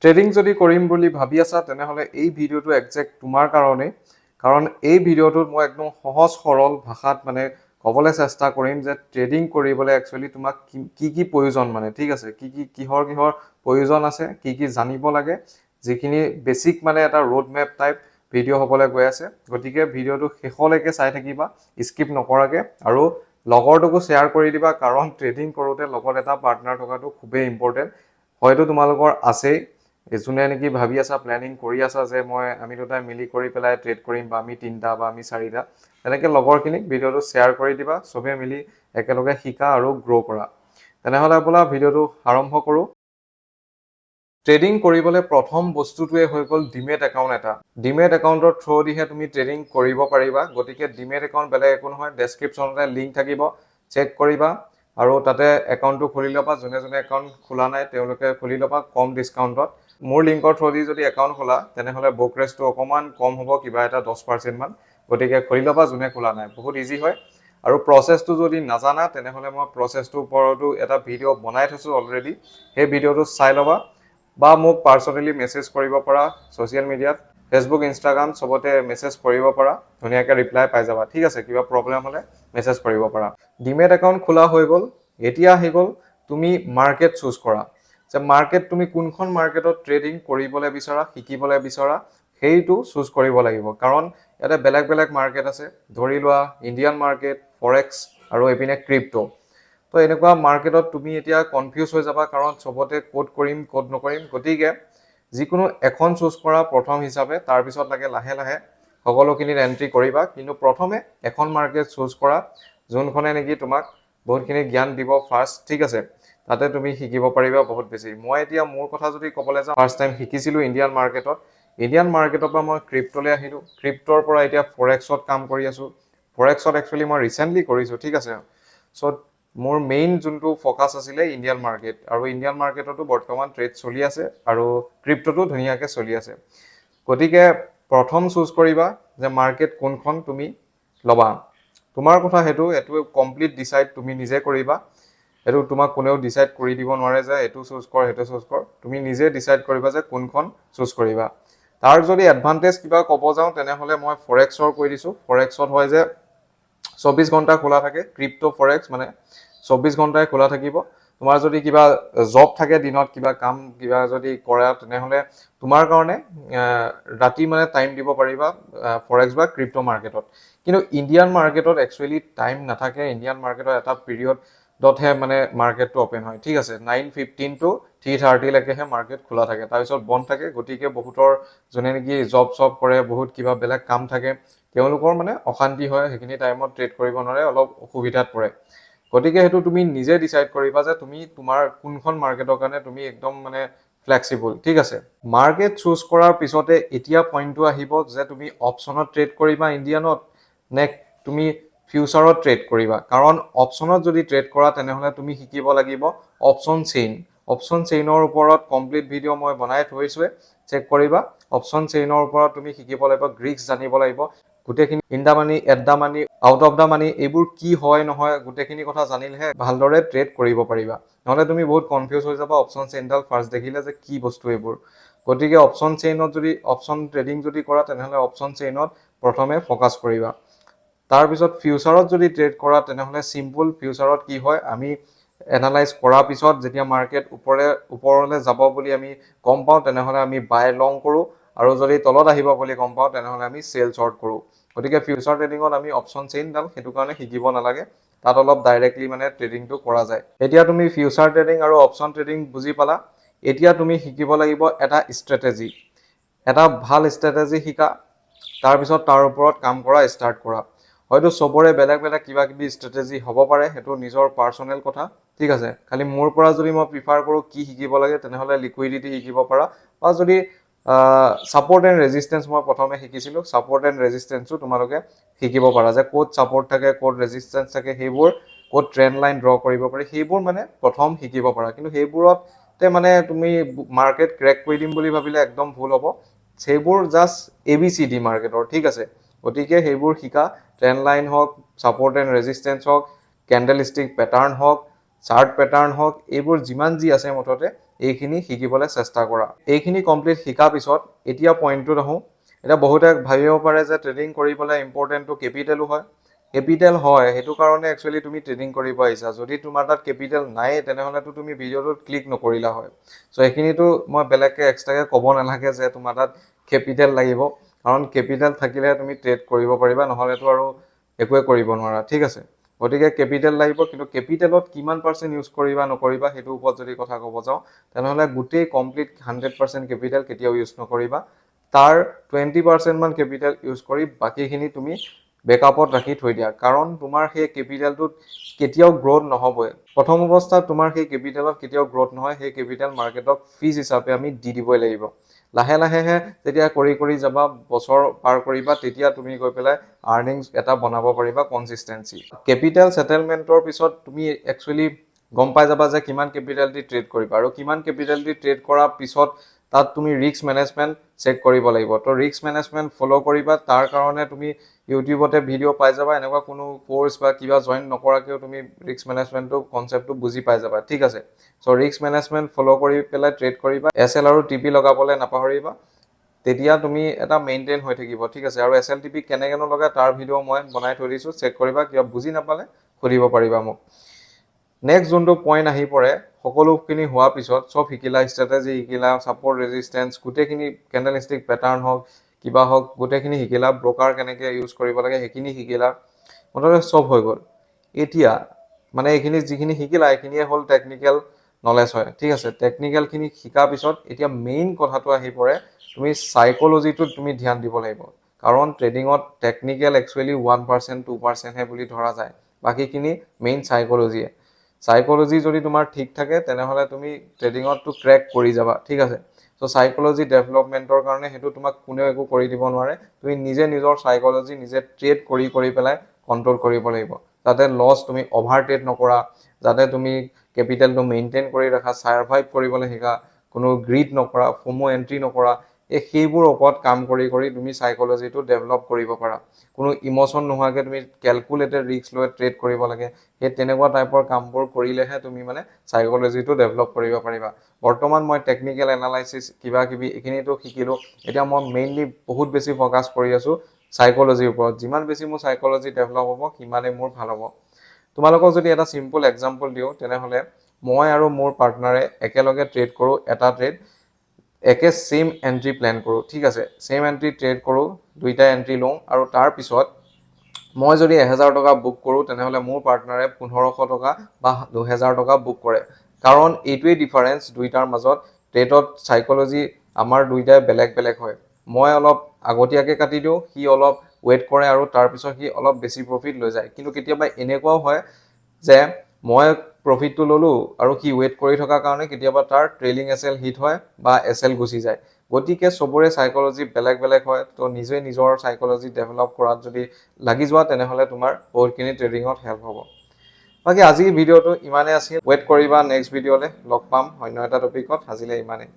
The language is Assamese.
ট্ৰেডিং যদি কৰিম বুলি ভাবি আছা তেনেহলে এই ভিডিঅ'টো একজেক্ট তোমাৰ কাৰণে কাৰণ এই ভিডিঅ'টোত মই একদম সহজ সৰল ভাষাত মানে ক'বলৈ চেষ্টা কৰিম যে ট্ৰেডিং কৰিবলৈ একচুৱেলি তোমাক কি প্ৰয়োজন মানে ঠিক আছে কিহৰ প্ৰয়োজন আছে কি জানিব লাগে যিখিনি বেসিক মানে এটা ৰোড মেপ টাইপ ভিডিঅ' হ'বলৈ গৈ আছে গতিকে ভিডিঅ'টো শেষলৈকে চাই থাকিবা স্কিপ নকৰাকে আৰু লগৰটোকো শ্বেয়াৰ কৰি দিবা কাৰণ ট্ৰেডিং কৰোঁতে লগত এটা পাৰ্টনাৰ থকাটো খুবেই ইম্পৰ্টেণ্ট হয়তো তোমালোকৰ আছেই যোনে নেকি ভাবি আছা প্ল্যানিং কৰি আছা যে আমি দুটাই মিলি কৰি পেলাই ট্ৰেড কৰিম বা আমি তিনটা বা আমি চাৰিটা তেনেকৈ লগৰখিনিক ভিডিঅ'টো শ্বেয়াৰ কৰি দিবা সবে মিলি একেলগে শিকা আৰু গ্ৰো কৰা তেনেহলে বলা ভিডিঅ'টো আৰম্ভ কৰোঁ ট্ৰেডিং কৰিবলৈ প্ৰথম বস্তুটোৱে হৈ গ'ল ডিমেট একাউণ্ট এটা ডিমেট একাউণ্টৰ থ্ৰুদিহে তুমি ট্ৰেডিং কৰিব পাৰিবা গতিকে ডিমেট একাউণ্ট বেলেগ একো নহয় ডেছক্ৰিপশ্যনতে লিংক থাকিব চেক কৰিবা আৰু তাতে একাউণ্টটো খুলি ল'বা যোনে একাউণ্ট খোলা নাই তেওঁলোকে খুলি ল'বা কম ডিছকাউণ্টত মোৰ লিংকৰ থ্ৰুদি যদি একাউণ্ট খোলা তেনেহলে ব্ৰ'কাৰেজটো অকমান কম হ'ব কিবা এটা 10% মান গতিকে খুলি ল'বা যোনে খোলা নাই বহুত ইজি হয় আৰু প্ৰসেসটো যদি নাজানা তেনেহলে মই প্ৰসেসটোৰ ওপৰতো এটা ভিডিঅ' বনাই থৈছো অলৰেডি সেই ভিডিঅ'টো চাই ল'বা বা মোক পাৰ্সোনেলি মেসেজ কৰিব পাৰা সোশ্যাল মিডিয়াত ফেসবুক ইনষ্টাগ্ৰাম সবতে মেসেজ কৰিব পাৰা ধুনীয়াকৈ ৰিপ্লাই পাই যাবা ঠিক আছে কিবা প্ৰবলেম হলে মেসেজ কৰিব পাৰা ডিমেট একাউণ্ট খোলা হৈ গ'ল এতিয়া আহি গ'ল তুমি মাৰ্কেট চুজ কৰা যে মাৰ্কেট তুমি কোনখন মাৰ্কেটত ট্ৰেডিং কৰিবলৈ বিচৰা শিকিবলৈ বিচৰা সেইটো চুজ কৰিব লাগিব কাৰণ এটা বেলেগ মাৰ্কেট আছে ধৰি লোৱা ইণ্ডিয়ান মাৰ্কেট ফৰেক্স আৰু এপিনে ক্ৰিপ্টো তো এনেকুৱা মাৰ্কেটত তুমি এতিয়া কনফিউজ হৈ যাবা কাৰণ সবতে কোড কৰিম কোড নকৰিম গতিকে যিকোনো এখন চুজ কৰা প্ৰথম হিচাপে তাৰ পিছত লাগে লাহে লাহে সকলোখিনিত এন্ট্ৰি কৰিবা কিন্তু প্ৰথমে এখন মাৰ্কেট চুজ কৰা যোনখনে নেকি তোমাক বহুতখিনি জ্ঞান দিব ফাৰ্ষ্ট ঠিক আছে তাতে তুমি শিকিব পাৰিবা বহুত বেছি মই এতিয়া মোৰ কথা যদি ক'বলৈ যাওঁ ফাৰ্ষ্ট টাইম শিকিছিলো ইণ্ডিয়ান মাৰ্কেটৰ পৰা মই ক্ৰিপ্টোলৈ আহিলো ক্ৰিপ্টোৰ পৰা এতিয়া ফৰেক্সত কাম কৰি আছো ফৰেক্সত একচুৱেলি মই ৰিসেন্টলি কৰিছো ঠিক আছে সো মোৰ মেইন যোনটো ফোকাস আছিলে ইণ্ডিয়ান মাৰ্কেট আৰু ইণ্ডিয়ান মাৰ্কেটতো বৰ্তমান ট্ৰেড চলি আছে আৰু ক্ৰিপ্টোটো ধুনীয়াকৈ চলি আছে গতিকে প্ৰথম চুজ কৰিবা যে মাৰ্কেট কোনখন তুমি লবা তোমাৰ কথা হেতু কমপ্লিট ডিসাইড তুমি নিজে কৰিবা এটো তোমাক কোনেও ডিসাইড কৰি দিব নোৱাৰে যে এটো চুজ কৰ হেতু চুজ কৰ তুমি নিজে ডিসাইড কৰিবা যে কোনখন চুজ কৰিবা তাৰ যদি এডভান্টেজ কিবা ক'ব যাও তেনেহলে মই ফৰেক্সৰ কৈ দিছো ফৰেক্সত হয় যে 24 ঘণ্টা খোলা থাকে ক্ৰিপ্টো ফৰেক্স মানে 24 ঘণ্টাই খোলা থাকিব তোমাৰ যদি কিবা জব থাকে দিনত কিবা কাম কিবা যদি কৰা তেনেহলে তোমাৰ কাৰণে ৰাতি মানে টাইম দিব পাৰিবা ফৰেক্স বা ক্ৰিপ্টো মাৰ্কেটত কিন্তু ইণ্ডিয়ান মাৰ্কেটত একচুৱেলি টাইম নাথাকে ইণ্ডিয়ান মাৰ্কেটত এটা পিৰিয়ড দতহে মানে মাৰ্কেটটো ওপেন হয় ঠিক আছে 9:15 টু 3:30 লৈকেহে মাৰ্কেট খোলা থাকে তাৰ পিছত বন্ধ থাকে গতিকে বহুতৰ যোনে নেকি জব কৰে বহুত কিবা বেলেগ কাম থাকে তেওঁলোকৰ মানে অশান্তি হয় সেইখিনি টাইমত ট্ৰেড কৰিব নোৱাৰে অলপ অসুবিধাত পৰে গতিকে হেতু তুমি নিজে ডিসাইড কৰিবা যে তুমি তোমাৰ কোনখন মাৰ্কেটৰ কাৰণে তুমি একদম মানে ফ্লেক্সিবল ঠিক আছে মাৰ্কেট চুজ কৰাৰ পিছতে এতিয়া পইণ্টটো আহিব যে তুমি অপচনত ট্ৰেড কৰিবা ইণ্ডিয়ানত নে তুমি ফিউচাৰত ট্ৰেড কৰিবা কাৰণ অপচনত যদি ট্ৰেড কৰা তেনেহলে তুমি শিকিব লাগিব অপচন চেইনৰ ওপৰত কমপ্লিট ভিডিঅ' মই বনাই থৈছোৱে চেক কৰিবা অপচন চেইনৰ ওপৰত তুমি শিকিব লাগিব গ্ৰীক্স জানিব লাগিব গুটেখিনি in the money at the money out of the money এইবোৰ কি হয় নহয় গুটেখিনি কথা জানিলেহে ভালদৰে ট্ৰেড কৰিব পাৰিবা নহলে তুমি বহুত কনফিউজ হৈ যাবা অপচন চেইনডাল ফাৰ্ষ্ট দেখিলে যে কি বস্তু এইবোৰ গতিকে অপচন চেইনত যদি অপচন ট্ৰেডিং যদি কৰা তেনেহলে অপচন চেইনত প্ৰথমে ফোকাস কৰিবা তাৰ পিছত ফিউচাৰত যদি ট্ৰেড কৰা তেনেহলে সিম্পল ফিউচাৰত কি হয় আমি এনালাইজ কৰাৰ পিছত যেতিয়া মাৰ্কেট ওপৰলৈ যাব বুলি আমি গম পাওঁ তেনেহলে আমি বাই লং কৰো আৰু যদি তলত আহিব বুলি গম পাওঁ তেনেহলে আমি সেল শৰ্ট কৰো গতিকে ফিউচাৰ ট্ৰেডিংত আমি অপচন চেইনডাল হেতু কাৰণে শিকিব নালাগে তাত অলপ ডাইৰেক্টলি মানে ট্ৰেডিংটো কৰা যায় এতিয়া তুমি ফিউচাৰ ট্ৰেডিং আৰু অপচন ট্ৰেডিং বুজি পালা এতিয়া তুমি শিকিব লাগিব এটা ষ্ট্ৰেটেজি এটা ভাল ষ্ট্ৰেটেজি শিকা তাৰ পিছত তাৰ ওপৰত কাম কৰা ষ্টাৰ্ট কৰা হয়তো সবৰে বেলেগ কিবা কিবি ষ্ট্ৰেটেজি হ'ব পাৰে হেতু নিজৰ পাৰ্সোনেল কথা ঠিক আছে খালি মোৰ পৰা যদি মই প্ৰিফাৰ কৰো কি শিকিব লাগে তেনেহলে লিকুইডিটি শিকিব পাৰা বা যদি সাপোৰ্ট এণ্ড ৰেজিস্ট্যান্স মই প্ৰথমে শিকিছিলো সাপোৰ্ট এণ্ড ৰেজিস্ট্যান্সও তোমালোকে শিকিব পাৰা যে কোড সাপোৰ্ট থাকে কোড ৰেজিস্ট্যান্স থাকে সেইবোৰ কোড ট্ৰেন্ড লাইন ড্ৰ কৰিব পাৰি সেইবোৰ মানে প্ৰথম শিকিব পাৰা কিন্তু সেইবোৰতে মানে তুমি মাৰ্কেট ক্ৰেক কৰি দিম বুলি ভাবিলে একদম ভুল হ'ব সেইবোৰ জাস্ট এবিসিডি মাৰ্কেটৰ ঠিক আছে গতিকে সেইবোৰ শিকা ট্ৰেন্ড লাইন হওক সাপোৰ্ট এণ্ড ৰেজিস্ট্যান্স হওক ক্যান্ডেলষ্টিক প্যাটাৰ্ন হওক চাৰ্ট প্যাটাৰ্ন হওক এইবোৰ যিমান যি আছে মুঠতে এইখিনি শিকিবলৈ চেষ্টা কৰা। এইখিনি কমপ্লিট শিকাৰ পিছত এতিয়া পইণ্টটোত আহোঁ। এতিয়া বহুতে ভাবিব পাৰে যে ট্ৰেডিং কৰিবলৈ ইম্পৰ্টেণ্টটো কেপিটেলো হয়। কেপিটেল হয়, সেইটো কাৰণে একচুৱেলি তুমি ট্ৰেডিং কৰিব আহিছা। যদি তোমাৰ তাত কেপিটেল নাই তেনেহ'লেতো তুমি ভিডিঅ'টোত ক্লিক নকৰিলা হয়। চ' এইখিনিতো মই বেলেগকৈ এক্সট্ৰাকৈ ক'ব নালাগে যে তোমাৰ তাত কেপিটেল লাগিব, কাৰণ কেপিটেল থাকিলেহে তুমি ট্ৰেড কৰিব পাৰিবা, নহ'লেতো আৰু একোৱে কৰিব নোৱাৰা, ঠিক আছে। গতিকে কেপিটেল লাগিব, কিন্তু কেপিটেলত কিমান % ইউজ কৰিবা নকৰিবা সেইটোৰ ওপৰত যদি কথা ক'ব যাওঁ তেনেহ'লে গোটেই কমপ্লিট 100% কেপিটেল কেতিয়াও ইউজ নকৰিবা। তাৰ 20% মান কেপিটেল ইউজ কৰি বাকীখিনি তুমি বেকআপত ৰাখি থৈ দিয়া, কাৰণ তোমাৰ সেই কেপিটেলটোত কেতিয়াও গ্ৰ'থ নহ'বই। প্ৰথম অৱস্থাত তোমাৰ সেই কেপিটেলত কেতিয়াও গ্ৰ'থ নহয়, সেই কেপিটেল মাৰ্কেটক ফিজ হিচাপে আমি দি দিবই লাগিব। লাহে লাহেহে যেতিয়া কৰি যাবা, বছৰ পাৰ কৰিবা, তেতিয়া তুমি গৈ পেলাই আৰ্নিংছ এটা বনাব পাৰিবা কনচিষ্টেঞ্চি। কেপিটেল ছেটেলমেণ্টৰ পিছত তুমি একচুৱেলি গম পাই যাবা যে কিমান কেপিটেল দি ট্ৰেড কৰিবা, আৰু কিমান কেপিটেল দি ট্ৰেড কৰাৰ পিছত তাত তুমি ৰিস্ক মেনেজমেণ্ট চেক কৰিব লাগিব। তো ৰিস্ক মেনেজমেণ্ট ফ'ল' কৰিবা, তাৰ কাৰণে তুমি ইউটিউবতে ভিডিঅ' পাই যাবা। এনেকুৱা কোনো কোৰ্চ বা কিবা জইন নকৰাকৈও তুমি ৰিস্ক মেনেজমেণ্টটো কনচেপ্টটো বুজি পাই যাবা, ঠিক আছে। চ' ৰিস্ক মেনেজমেণ্ট ফ'ল' কৰি পেলাই ট্ৰেড কৰিবা। SL আৰু TP লগাবলৈ নাপাহৰিবা, তেতিয়া তুমি এটা মেইনটেইন হৈ থাকিব, ঠিক আছে। আৰু SL TP কেনেকৈনো লগাই তাৰ ভিডিঅ' মই বনাই থৈ দিছোঁ, চেক কৰিবা। কিবা বুজি নাপালে সুধিব পাৰিবা মোক। নেক্সট যোনটো পইণ্ট আহি পৰে, সকলোখিনি হোৱাৰ পিছত চব শিকিলা, ষ্ট্ৰেটেজি শিকিলা, ছাপৰ্ট ৰেজিষ্টেঞ্চ, গোটেইখিনি কেণ্ডেলষ্টিক পেটাৰ্ণ হওক কিবা হওক গোটেইখিনি শিকিলা, ব্ৰকাৰ কেনেকৈ ইউজ কৰিব লাগে সেইখিনি শিকিলা, মুঠতে চব হৈ গ'ল। এতিয়া মানে এইখিনি যিখিনি শিকিলা এইখিনিয়ে হ'ল টেকনিকেল নলেজ হয়, ঠিক আছে। টেকনিকেলখিনি শিকাৰ পিছত এতিয়া মেইন কথাটো আহি পৰে, তুমি চাইক'লজিটোত তুমি ধ্যান দিব লাগিব। কাৰণ ট্ৰেডিঙত টেকনিকেল একচুৱেলি 1% 2%হে বুলি ধৰা যায়, বাকীখিনি মেইন চাইক'লজিয়ে। চাইক'লজি যদি তোমাৰ ঠিক থাকে তেনেহ'লে তুমি ট্ৰেডিঙতটো ক্ৰেক কৰি যাবা, ঠিক আছে। চ' চাইক'লজি ডেভেলপমেণ্টৰ কাৰণে সেইটো তোমাক কোনেও একো কৰি দিব নোৱাৰে। তুমি নিজে নিজৰ চাইক'লজি নিজে ট্ৰেড কৰি পেলাই কণ্ট্ৰল কৰিব লাগিব, যাতে লছ তুমি অভাৰ ট্ৰেড নকৰা, যাতে তুমি কেপিটেলটো মেইনটেইন কৰি ৰাখা, ছাৰ্ভাইভ কৰিবলৈ শিকা, কোনো গ্ৰীড নকৰা, ফমো এণ্ট্ৰি নকৰা। সেইবোৰ ওপৰত কাম কৰি তুমি চাইক'লজিটো ডেভেলপ কৰিব পাৰা। কোনো ইম'শ্যন নোহোৱাকৈ তুমি কেলকুলেটেড ৰিস্ক লৈ ট্ৰেড কৰিব লাগে, সেই তেনেকুৱা টাইপৰ কামবোৰ কৰিলেহে তুমি মানে চাইক'লজিটো ডেভেলপ কৰিব পাৰিবা। বৰ্তমান মই টেকনিকেল এনালাইচিছ কিবা কিবি এইখিনিতো শিকিলোঁ, এতিয়া মই মেইনলি বহুত বেছি ফ'কাছ কৰি আছোঁ চাইক'লজিৰ ওপৰত। যিমান বেছি মোৰ চাইক'লজি ডেভেলপ হ'ব সিমানেই মোৰ ভাল হ'ব। তোমালোকক যদি এটা চিম্পল এক্সাম্পল দিওঁ তেনেহ'লে মই আৰু মোৰ পাৰ্টনাৰে একেলগে ট্ৰেড কৰোঁ, এটা ট্ৰেড একে ছেইম এণ্ট্ৰি প্লেন কৰোঁ, ঠিক আছে। ছেইম এণ্ট্ৰি ট্ৰেড কৰোঁ, দুইটা এণ্ট্ৰি লওঁ, আৰু তাৰপিছত মই যদি 1000 টকা বুক কৰোঁ তেনেহ'লে মোৰ পাৰ্টনাৰে 1500 টকা বা 2000 টকা বুক কৰে। কাৰণ এইটোৱেই ডিফাৰেঞ্চ দুইটাৰ মাজত। ট্ৰেডত চাইক'লজি আমাৰ দুইটাই বেলেগ বেলেগ হয়। মই অলপ আগতীয়াকৈ কাটি দিওঁ, সি অলপ ৱেইট কৰে, আৰু তাৰপিছত সি অলপ বেছি প্ৰফিট লৈ যায়। কিন্তু কেতিয়াবা এনেকুৱাও হয় যে মই প্ৰফিটটো ল'লোঁ আৰু সি ৱেইট কৰি থকাৰ কাৰণে কেতিয়াবা তাৰ ট্ৰেইলিং SL হিট হয় বা SL গুচি যায়। গতিকে চবৰে চাইক'লজি বেলেগ বেলেগ হয়। তো নিজে নিজৰ চাইক'লজি ডেভেলপ কৰাত যদি লাগি যোৱা তেনেহ'লে তোমাৰ বহুতখিনি ট্ৰেডিঙত হেল্প হ'ব। বাকী আজিৰ ভিডিঅ'টো ইমানেই আছিল। ৱেইট কৰিবা নেক্সট ভিডিঅ'লৈ, লগ পাম অন্য এটা টপিকত। আজিলৈ ইমানেই।